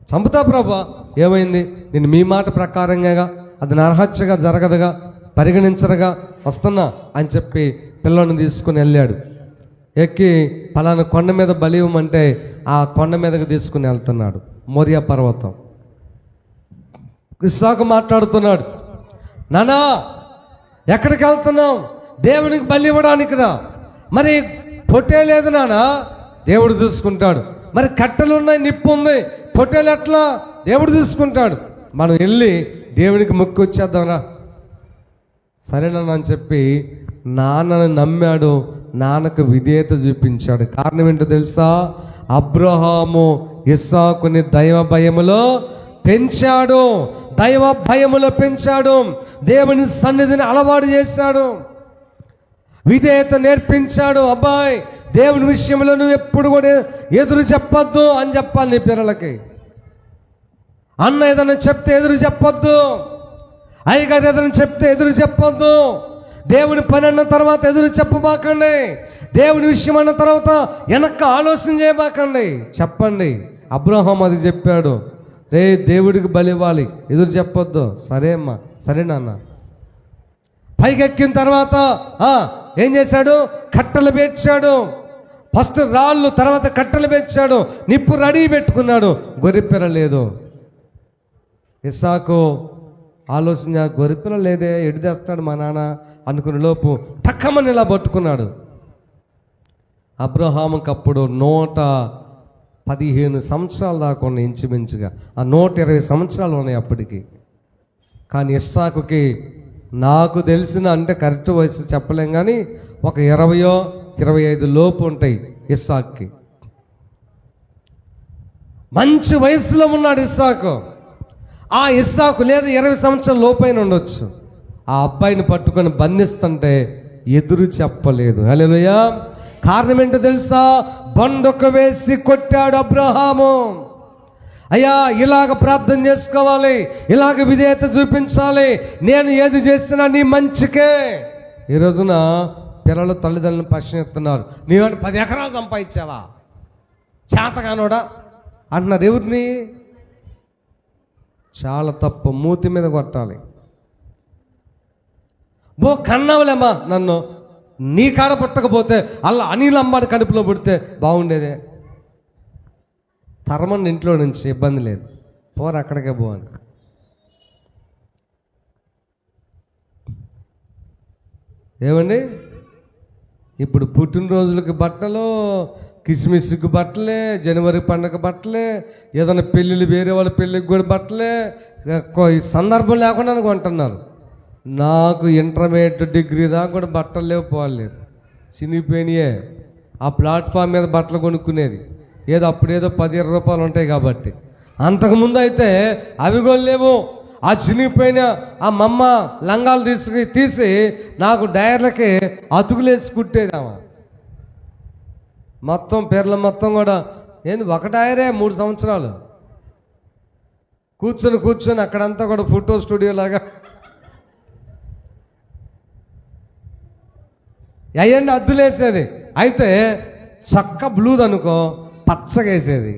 చంపుతా ప్రభా, ఏమైంది? నేను మీ మాట ప్రకారంగా అది నరహత్యగా జరగదుగా, పరిగణించరుగా, వస్తున్నా అని చెప్పి పిల్లని తీసుకుని వెళ్ళాడు. ఎక్కి పలానా కొండ మీద బలి ఇవ్వమంటే ఆ కొండ మీదకి తీసుకుని వెళ్తున్నాడు. మోరియా పర్వతం. ఇస్సాకు మాట్లాడుతున్నాడు, నానా ఎక్కడికి వెళ్తున్నావు? దేవునికి బలి ఇవ్వడానికి రా. మరి పొట్టే లేదు నానా, దేవుడు చూసుకుంటాడు. మరి కట్టెలు ఉన్నాయి, నిప్పు ఉంది, పొట్టేలు ఎట్లా? దేవుడు చూసుకుంటాడు. మనం వెళ్ళి దేవునికి మొక్కు వచ్చేద్దాంరా. సరేనన్నా అని చెప్పి నాన్నను నమ్మాడు, నాన్నకు విధేయత చూపించాడు. కారణం ఏంటో తెలుసా? అబ్రహాము ఇస్సాకుని దైవ భయములో పెంచాడు, దైవ భయములో పెంచాడు, దేవుని సన్నిధిని అలవాటు చేశాడు, విధేయత నేర్పించాడు. అబ్బాయి, దేవుని విషయంలో నువ్వు ఎప్పుడు కూడా ఎదురు చెప్పొద్దు అని చెప్పాలి నీ పిల్లలకి. అన్న ఏదైనా చెప్తే ఎదురు చెప్పొద్దు. అయ్యగారు ఏదైనా చెప్తే ఎదురు చెప్పొద్దు. దేవుని పని అన్న తర్వాత ఎదురు చెప్పబాకండి. దేవుని విషయం అన్న తర్వాత వెనక్కి ఆలోచన చేయబాకండి. చెప్పండి. అబ్రహాం అది చెప్పాడు, రే దేవుడికి బలి ఇవ్వాలి, ఎదురు చెప్పొద్దు. సరే అమ్మా, సరే నాన్న. పైకెక్కిన తర్వాత ఏం చేశాడు? కట్టెలు పేర్చాడు. ఫస్ట్ రాళ్ళు, తర్వాత కట్టెలు పేర్చాడు. నిప్పు రెడీ పెట్టుకున్నాడు. గొర్రెపిల్ల లేదు. ఇస్సాకు ఆలోచన, గొర్రెపిల్ల లేదే, ఎడు తెస్తాడు మా నాన్న అనుకునే లోపు టక్కమని ఇలా పట్టుకున్నాడు. అబ్రహాముకి అప్పుడు 115 సంవత్సరాల దాకా ఉన్నాయి ఇంచుమించుగా. ఆ 120 సంవత్సరాలు ఉన్నాయి అప్పటికి. కానీ ఇస్సాకుకి నాకు తెలిసిన, అంటే కరెక్ట్ వయసు చెప్పలేం కానీ ఒక 20-25 లోపు ఉంటాయి ఇస్సాకుకి. మంచి వయసులో ఉన్నాడు ఇస్సాకు. ఆ ఇస్సాకు లేదు 20 సంవత్సరాల లోపైన ఉండొచ్చు. ఆ అబ్బాయిని పట్టుకొని బంధిస్తుంటే ఎదురు చెప్పలేదు. హల్లెలూయా. కారణం ఏంటో తెలుసా? బండొక్క వేసి కొట్టాడు అబ్రహాము. అయ్యా, ఇలాగ ప్రార్థన చేసుకోవాలి, ఇలాగ విధేయత చూపించాలి, నేను ఏది చేసినా నీ మంచికే. ఈ రోజున పిల్లలు తల్లిదండ్రులను ప్రశ్నిస్తున్నారు, నీవేంటి 10 ఎకరాలు సంపాదించావా, చేతగానోడా అంటున్నారు. ఎవరిని? చాలా తప్పు. మూతి మీద కొట్టాలి. కన్నావులేమ్మా నన్ను, నీ కాడ పుట్టకపోతే అలా అనిల్ అమ్మాడి కడుపులో పుడితే బాగుండేదే. తరమండి ఇంట్లో నుంచి, ఇబ్బంది లేదు, పోరు అక్కడికే పోని. ఏమండి, ఇప్పుడు పుట్టినరోజులకి బట్టలు, కిస్మిస్కి బట్టలే, జనవరి పండుగ బట్టలే, ఏదైనా పెళ్ళిళ్ళు వేరే వాళ్ళ పెళ్ళికి కూడా బట్టలే, ఈ సందర్భం లేకుండా కొంటున్నారు. నాకు ఇంటర్మీడియట్ డిగ్రీ దాకా కూడా బట్టలు లేవు, పోలేదు, చినిగిపోయినాయే. ఆ ప్లాట్ఫామ్ మీద బట్టలు కొనుక్కునేది ఏదో అప్పుడేదో 10-20 రూపాయలు ఉంటాయి కాబట్టి. అంతకుముందు అయితే అవి కూడా లేవు. ఆ చినిగిపోయిన ఆ మమ్మ లంగాలు తీసి నాకు డైర్లకి అతుకులేసి కుట్టేదామా. మొత్తం పేర్ల మొత్తం కూడా ఏంది, ఒక డైరే 3 సంవత్సరాలు కూర్చొని అక్కడంతా కూడా ఫోటో స్టూడియో లాగా అయ్యండి అద్దులేసేది. అయితే చక్క బ్లూది అనుకో, పచ్చగా వేసేది.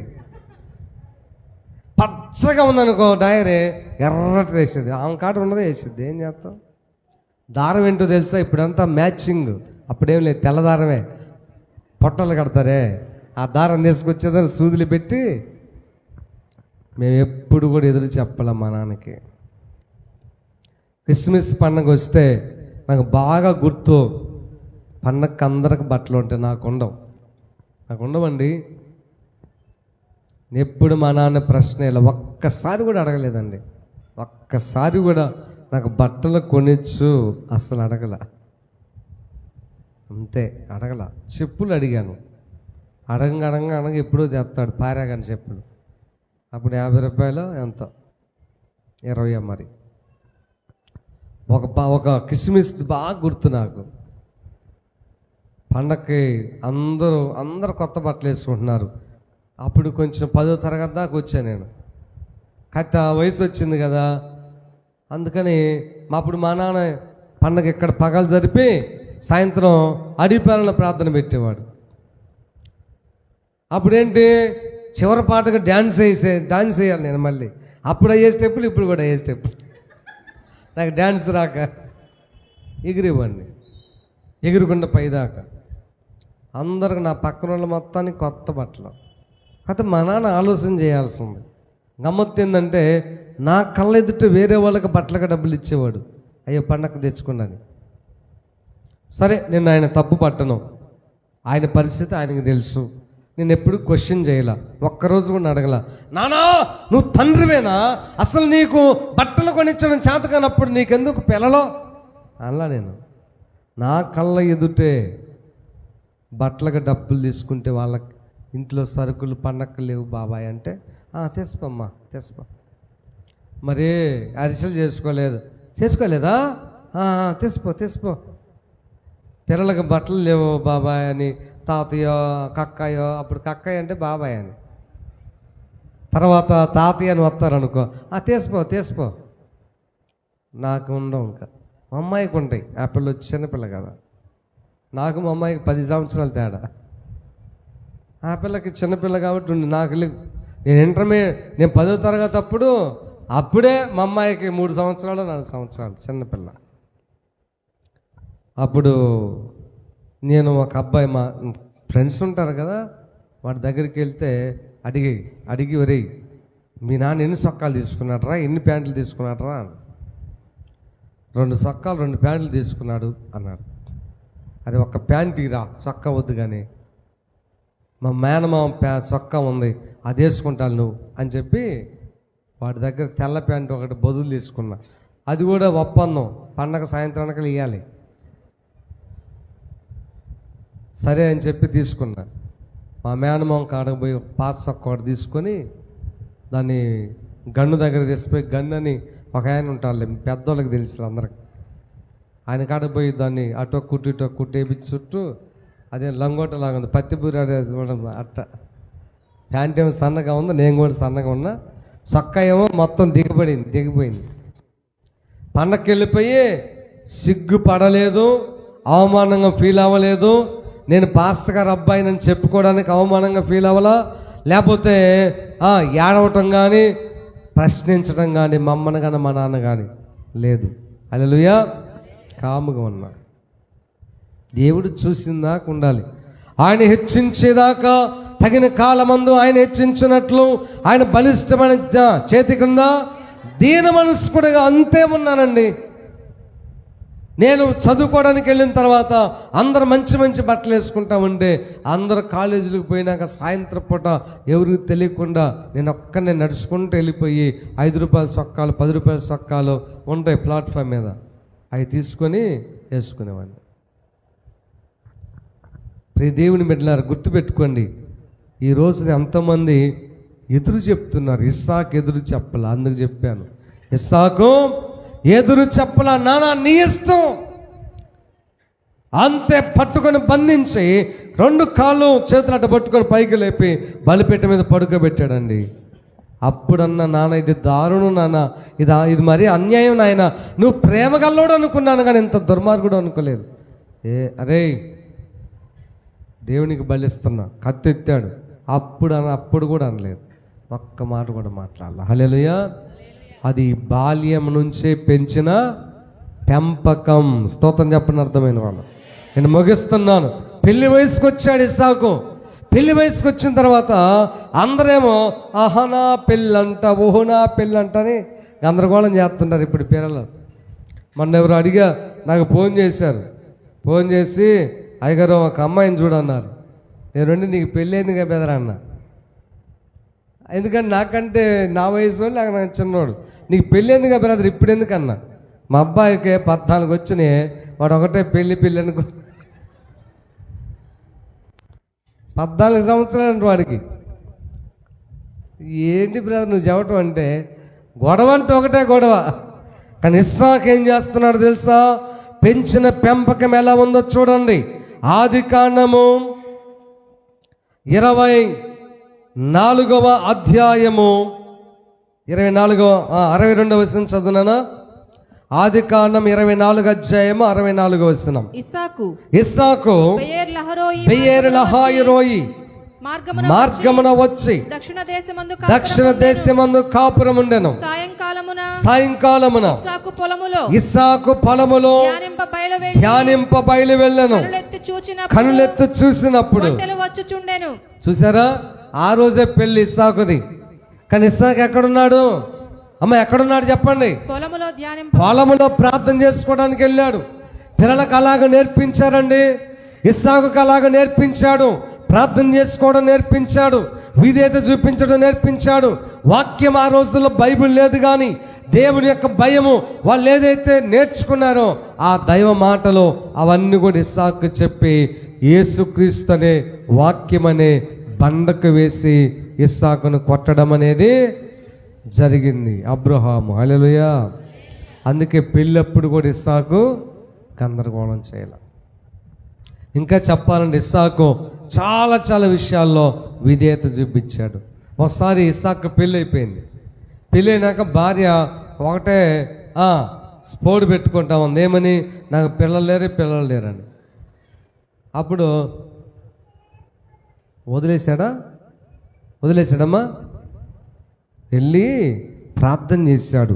పచ్చగా ఉందనుకో డైరీ, ఎర్రటి వేసేది. ఆమె కాడ ఉన్నదే వేసేది. ఏం చేస్తాం? దారం ఏంటో తెలుసా? ఇప్పుడంతా మ్యాచింగ్, అప్పుడేం లేదు, తెల్లదారమే. పొట్టలు కడతారే, ఆ దారం తీసుకొచ్చేదాన్ని సూదులు పెట్టి. మేము ఎప్పుడు కూడా ఎదురు చెప్పలేం మా నాన్నకి. క్రిస్మస్ పండుగ వస్తే నాకు బాగా గుర్తు, పండగకి అందరికి బట్టలు ఉంటాయి, నాకు ఉండవండి. ఎప్పుడు మా నాన్న ప్రశ్న ఇలా ఒక్కసారి కూడా అడగలేదండి. ఒక్కసారి కూడా నాకు బట్టలు కొనిచ్చు అసలు అడగల. అంతే, అడగల. చెప్పులు అడిగాను, అడగ ఎప్పుడూ తెస్తాడు పారాగాని చెప్పులు. అప్పుడు 50 రూపాయలు ఎంతో, 20 మరి. ఒక కిస్మిస్ బాగా గుర్తు నాకు. పండగకి అందరూ కొత్త బట్టలు వేసుకుంటున్నారు. అప్పుడు కొంచెం 10వ తరగతి దాకా వచ్చాను నేను. కథ వయసు వచ్చింది కదా, అందుకని అప్పుడు మా నాన్న పండగ ఇక్కడ పగలు జరిపి సాయంత్రం అడిపాలన ప్రార్థన పెట్టేవాడు. అప్పుడేంటి, చివరి పాటగా డ్యాన్స్ వేయాలి నేను మళ్ళీ. అప్పుడు అయ్యే స్టెప్పులు, ఇప్పుడు కూడా అయ్యే స్టెప్పులు. నాకు డ్యాన్స్ రాక ఎగిరివ్వండి, ఎగురుకుండా పైదాకా. అందరికి నా పక్కన వాళ్ళు మొత్తానికి కొత్త బట్టలు. అయితే మా నాన్న ఆలోచన చేయాల్సింది. గమ్మత్తు ఏంటంటే, నా కళ్ళ ఎదుట వేరే వాళ్ళకి బట్టలకు డబ్బులు ఇచ్చేవాడు. అయ్యో పండగకు తెచ్చుకున్నాను. సరే, నేను ఆయన తప్పు పట్టను, ఆయన పరిస్థితి ఆయనకు తెలుసు. నేను ఎప్పుడు క్వశ్చన్ చేయలా, ఒక్కరోజు కూడా అడగల. నానా నువ్వు తండ్రివేనా, అసలు నీకు బట్టలు కొనిచ్చడం చేత కానప్పుడు నీకెందుకు పిల్లలో అలా. నేను నా కళ్ళ ఎదుటే బట్టలకు డబ్బులు తీసుకుంటే వాళ్ళకి ఇంట్లో సరుకులు పండగకు లేవు బాబాయ్ అంటే, తెసుకోమ్మా తెసుకో. మరి అరిసెలు చేసుకోలేదా? తెసుకో. పిల్లలకు బట్టలు లేవు బాబాయ్ అని తాతయ్యో కక్కయ్యో, అప్పుడు కక్కయ్య అంటే బాబాయ్ అని, తర్వాత తాతయ్య అని వస్తారనుకో, తీసుకో. నాకు ఉండవు. ఇంకా మా అమ్మాయికి ఉంటాయి. ఆ పిల్ల వచ్చి చిన్నపిల్ల కదా, నాకు మా అమ్మాయికి 10 సంవత్సరాలు తేడా. ఆ పిల్లకి చిన్నపిల్ల కాబట్టి ఉండి నాకు నేను నేను 10వ తరగతి అప్పుడే మా అమ్మాయికి 3 సంవత్సరాలు 4 సంవత్సరాలు చిన్నపిల్ల. అప్పుడు నేను ఒక అబ్బాయి, మా ఫ్రెండ్స్ ఉంటారు కదా, వాడి దగ్గరికి వెళ్తే అడిగి ఒరేయ్ మీ నాన్న ఎన్ని సొక్కాలు తీసుకున్నాడరా, ఎన్ని ప్యాంట్లు తీసుకున్నాడరా, 2 సొక్కాలు 2 ప్యాంట్లు తీసుకున్నాడు అన్నాడు. అది ఒక ప్యాంట్ ఇరా, సొక్కా వద్దు కానీ మా మేనమామ సొక్కా ఉంది అది వేసుకుంటాను నువ్వు అని చెప్పి వాడి దగ్గర తెల్ల ప్యాంట్ ఒకటి బదులు తీసుకున్నా. అది కూడా ఒప్పందం, పండగ సాయంత్రానికి ఇవ్వాలి. సరే అని చెప్పి తీసుకున్నా. మా మేనమామ కాడకు పోయి పాత సొక్క ఒకటి తీసుకొని దాన్ని గన్ను దగ్గర తీసిపోయి, గన్ను అని ఒక ఆయన ఉంటారు పెద్దోళ్ళకి తెలుసు అందరికి, ఆయన కాడకు పోయి దాన్ని అటో కుట్టు వేపించి చుట్టూ అదే లంగోట లాగా ఉంది, పత్తిపూరి అట్ట. ప్యాంట్ ఏమో సన్నగా ఉంది, నేను కూడా సన్నగా ఉన్నా. సొక్క ఏమో మొత్తం దిగిపోయింది. పండగకి వెళ్ళిపోయి సిగ్గుపడలేదు, అవమానంగా ఫీల్ అవ్వలేదు. నేను పాస్టర్ గారు అబ్బాయినని చెప్పుకోవడానికి అవమానంగా ఫీల్ అవ్వాలా, లేకపోతే ఏడవటం కానీ ప్రశ్నించడం కానీ మా అమ్మని కానీ మా నాన్న కానీ లేదు. హల్లెలూయా. కాముగా ఉన్నా. దేవుడు చూసిందాకా ఉండాలి. ఆయన హెచ్చించేదాకా తగిన కాలమందు ఆయన హెచ్చించినట్లు ఆయన బలిష్టమైన చేతి కింద దీన మనస్కుడిగా అంతే ఉన్నానండి. నేను చదువుకోవడానికి వెళ్ళిన తర్వాత అందరు మంచి బట్టలు వేసుకుంటా ఉంటే, అందరు కాలేజీలకు పోయినాక సాయంత్రం పూట ఎవరికి తెలియకుండా నేను ఒక్కనే నడుచుకుంటూ వెళ్ళిపోయి 5 రూపాయల సొక్కాలు 10 రూపాయల సొక్కాలు ఉంటాయి ప్లాట్ఫామ్ మీద, అవి తీసుకొని వేసుకునేవాడిని. ప్రియ దేవుని బిడ్డలారా, గుర్తుపెట్టుకోండి, ఈ రోజున ఎంతమంది ఎదురు చెప్తున్నారు. ఇస్సాకు ఎదురు చెప్పలా, అందుకు చెప్పాను. ఇస్సాకు ఎదురు చెప్పలా, నానా నీ ఇష్టం అంతే పట్టుకొని బంధించి 2 కాళ్ళు చేతులు అట్ట పట్టుకొని పైకి లేపి బలిపీఠం మీద పడుకోబెట్టాడండి. అప్పుడన్నా నాన్న ఇది దారుణం నాన్న, ఇది మరీ అన్యాయం నాయన, నువ్వు ప్రేమగల్లోడు అనుకున్నాను కానీ ఇంత దుర్మార్గుడు అనుకోలేదు. అరే దేవునికి బలిస్తున్నా, కత్తెత్తాడు. అప్పుడు కూడా అనలేదు, ఒక్క మాట కూడా మాట్లాడాలి. హల్లెలూయా. అది బాల్యం నుంచే పెంచిన పెంపకం. స్తోత్రం చెప్పని అర్థమైన వాళ్ళు. నేను ముగిస్తున్నాను. పెళ్లి వయసుకు వచ్చాడు ఇస్సాకు. పెళ్లి వయసుకు వచ్చిన తర్వాత అందరేమో ఆహనా పెళ్ళంట, ఓహనా పెళ్ళంట అని గందరగోళం చేస్తుంటారు ఇప్పుడు పిల్లలు. మొన్న ఎవరు అడిగా నాకు ఫోన్ చేశారు. ఫోన్ చేసి అయ్యగారు ఒక అమ్మాయిని చూడన్నారు. నేను నీకు పెళ్ళి అయిందిగా బెదరా అన్న. ఎందుకంటే నాకంటే నా వయసు లేక నాకు చిన్నోడు, నీకు పెళ్ళి ఎందుకు బ్రదర్ ఇప్పుడు ఎందుకన్నా. మా అబ్బాయికి 14 వచ్చినాయి, వాడు ఒకటే పెళ్ళి అనుకో. 14 సంవత్సరాలు అంటే వాడికి. ఏంటి బ్రదర్ నువ్వు చెప్పటం అంటే, గొడవ అంటే ఒకటే గొడవ. కానీ ఇస్సాకు ఏం చేస్తున్నాడు తెలుసా? పెంచిన పెంపకం ఎలా ఉందో చూడండి. ఆదికాండము 24వ అధ్యాయము 62వ వచనం చదువునా. ఆదికాండం 24 అధ్యాయము 64వ వచనం. ఇస్సాకు బెయేర్లహాయిరోయి మార్గమున వచ్చి దక్షిణ దేశమందు కాపురం ఉండెను. సాయంకాలమున ఇస్సాకు పొలములో ధ్యానింప బయలు వెళ్ళెను. కనులెత్తి చూసినప్పుడు చూసారా, ఆ రోజే పెళ్లి ఇస్సాకుది. కానీ ఇస్సాకు ఎక్కడున్నాడు? అమ్మ ఎక్కడున్నాడు చెప్పండి? పొలములో ప్రార్థన చేసుకోవడానికి వెళ్ళాడు. పిల్లలకు అలాగ నేర్పించారండి. ఇస్సాకుకు అలాగ నేర్పించాడు. ప్రార్థన చేసుకోవడం నేర్పించాడు, విధేయత చూపించడం నేర్పించాడు. వాక్యం ఆ రోజుల్లో బైబిల్ లేదు కానీ దేవుని యొక్క భయము వాళ్ళు ఏదైతే నేర్చుకున్నారో ఆ దైవ మాటలో అవన్నీ కూడా ఇస్సాకు చెప్పి యేసుక్రీస్తు అనే వాక్యం అనే బండకు వేసి ఇస్సాకును కొట్టడం అనేది జరిగింది. అబ్రహాము. హల్లెలూయా. అందుకే పెళ్ళప్పుడు కూడా ఇస్సాకు గందరగోళం చేయాలి. ఇంకా చెప్పాలంటే ఇస్సాకు చాలా విషయాల్లో విధేయత చూపించాడు. ఒకసారి ఇస్సాకు పెళ్ళి అయిపోయింది. పెళ్ళి అయినాక భార్య ఒకటే స్పోర్ట్ పెట్టుకుంటా ఉంది. ఏమని? నాకు పిల్లలు లేరని. అప్పుడు వదిలేశాడమ్మా, వెళ్ళి ప్రార్థన చేశాడు.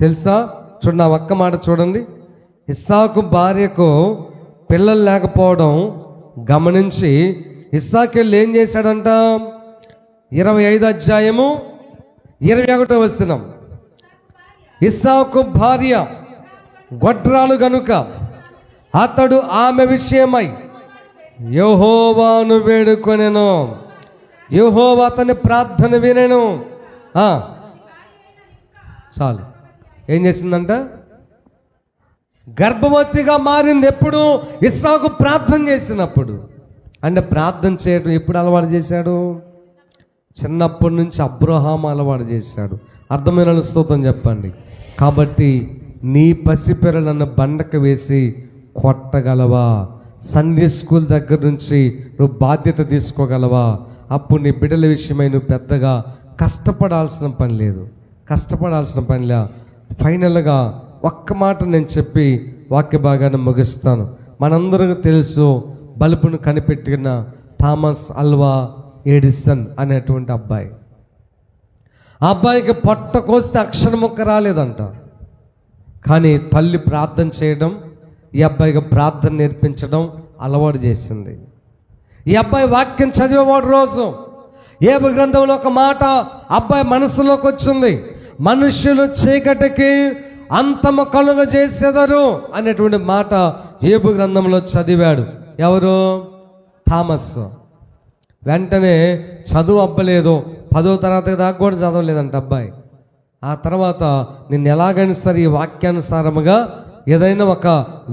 తెలుసా? చూడండి, ఆ ఒక్క మాట చూడండి. ఇస్సాకు భార్యకు పిల్లలు లేకపోవడం గమనించి ఇస్సాకు వెళ్ళి ఏం చేశాడంట? 25 అధ్యాయము 21వ వచనం. ఇస్సాకు భార్య గొడ్రాలు గనుక అతడు ఆమె విషయమై యెహోవాను వేడుకొనెను. యెహోవా అతని ప్రార్థన వినెను. చాలు. ఏం చేసిందంట? గర్భవతిగా మారింది. ఎప్పుడు? ఇస్సాకు ప్రార్థన చేసినప్పుడు. అంటే ప్రార్థన చేయడం ఎప్పుడు అలవాటు చేశాడు? చిన్నప్పటి నుంచి అబ్రహాము అలవాటు చేశాడు. అర్థమైన స్తోత్రం చెప్పండి. కాబట్టి నీ పసిపిల్లలను బండకు వేసి కొట్టగలవా? సండే స్కూల్ దగ్గర నుంచి నువ్వు బాధ్యత తీసుకోగలవా? అప్పుడు నీ బిడ్డల విషయమై నువ్వు పెద్దగా కష్టపడాల్సిన పనిలే. ఫైనల్గా ఒక్క మాట నేను చెప్పి వాక్య భాగాన్ని ముగిస్తాను. మనందరికీ తెలుసు, బల్బును కనిపెట్టిన థామస్ అల్వా ఎడిసన్ అనేటువంటి అబ్బాయి. ఆ అబ్బాయికి పొట్ట కోస్తే అక్షరం ముక్క రాలేదంట. కానీ తల్లి ప్రార్థన చేయడం, ఈ అబ్బాయికి ప్రార్థన నేర్పించడం అలవాటు చేసింది. ఈ అబ్బాయి వాక్యం చదివేవాడు. రోజు యోబు గ్రంథంలో ఒక మాట అబ్బాయి మనసులోకి వచ్చింది. మనుష్యులు చీకటికి అంతము కలుగ చేసేదరు అనేటువంటి మాట యోబు గ్రంథంలో చదివాడు. ఎవరు? థామస్. వెంటనే చదువు అబ్బలేదు. 10వ తరగతి దాకా కూడా చదవలేదంట అబ్బాయి. ఆ తర్వాత నేను ఎలాగైనా సరే ఈ వాక్యానుసారముగా ఏదైనా ఒక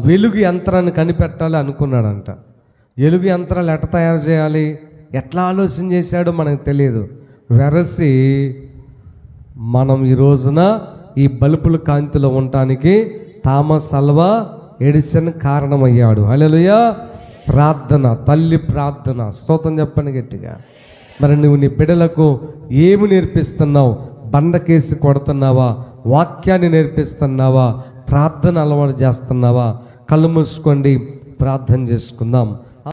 వెలుగు యంత్రాన్ని కనిపెట్టాలి అనుకున్నాడంట. వెలుగు యంత్రాలు ఎట్లా తయారు చేయాలి, ఎట్లా ఆలోచన చేశాడో మనకు తెలియదు. వెరసి మనం ఈ రోజున ఈ బల్బుల కాంతిలో ఉండటానికి థామస్ అల్వా ఎడిసన్ కారణమయ్యాడు. హల్లెలూయా. ప్రార్థన, తల్లి ప్రార్థన. స్తోత్రం చెప్పండి గట్టిగా. మరి నువ్వు నీ బిడ్డలకు ఏమి నేర్పిస్తున్నావు? బండకేసి కొడుతున్నావా? వాక్యాన్ని నేర్పిస్తున్నావా? ప్రార్థన అలవాటు చేస్తున్నావా? కళ్ళు మూసుకోండి, ప్రార్థన చేసుకుందాం.